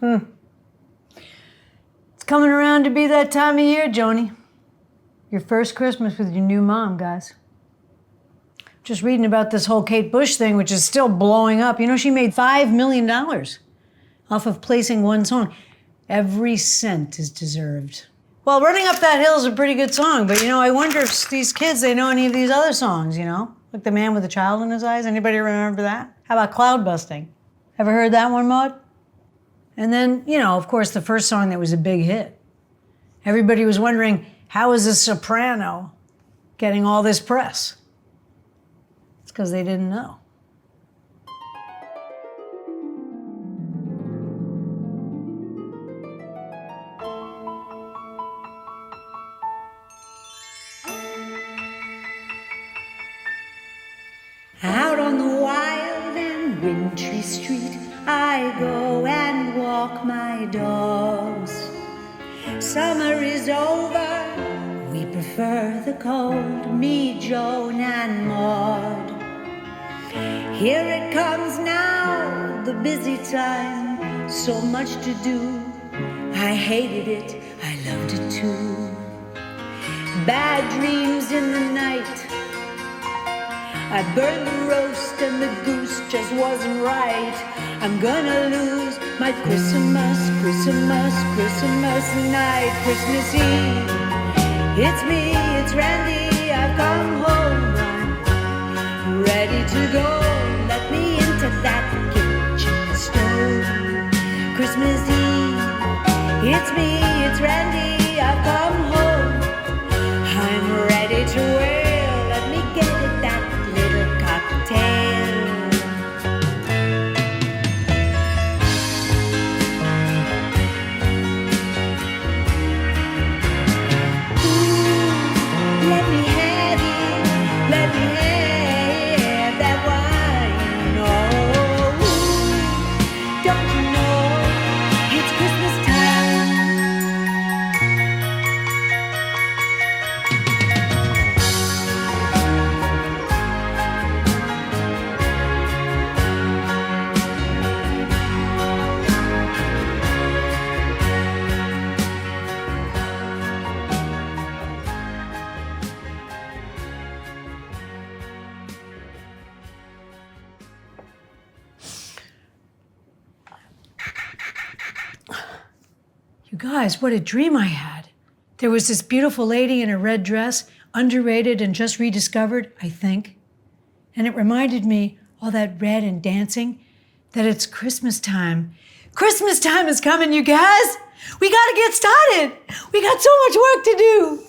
It's coming around to be that time of year, Joni. Your first Christmas with your new mom, guys. Just reading about this whole Kate Bush thing, which is still blowing up. You know, she made $5 million off of placing one song. Every cent is deserved. Well, Running Up That Hill is a pretty good song, but you know, I wonder if these kids, they know any of these other songs, you know? Like The Man with a Child in His Eyes. Anybody remember that? How about Cloud Busting? Ever heard that one, Maud? And then, you know, of course, the first song that was a big hit. Everybody was wondering, how is a soprano getting all this press? It's because they didn't know. Out on the wild and wintry street, I go and walk my dogs. Summer is over, we prefer the cold, me, Joan, and Maud. Here it comes now, the busy time, so much to do. I hated it, I loved it too. Bad dreams in the night, I burned the roast and the goose just wasn't right. I'm gonna lose my Christmas night. Christmas Eve, it's me, it's Randy, I've come home. I'm ready to go, let me into that kitchen stove. Christmas Eve, it's me, it's Randy, I've come home. I'm ready to wail, let me get at that little cocktail. Ooh, let me have it, let me have that wine. Oh, ooh, don't you know it's Christmas time? You guys, what a dream I had. There was this beautiful lady in a red dress, underrated and just rediscovered, I think. And it reminded me, all that red and dancing, that it's Christmas time. Christmas time is coming, you guys. We gotta get started. We got so much work to do.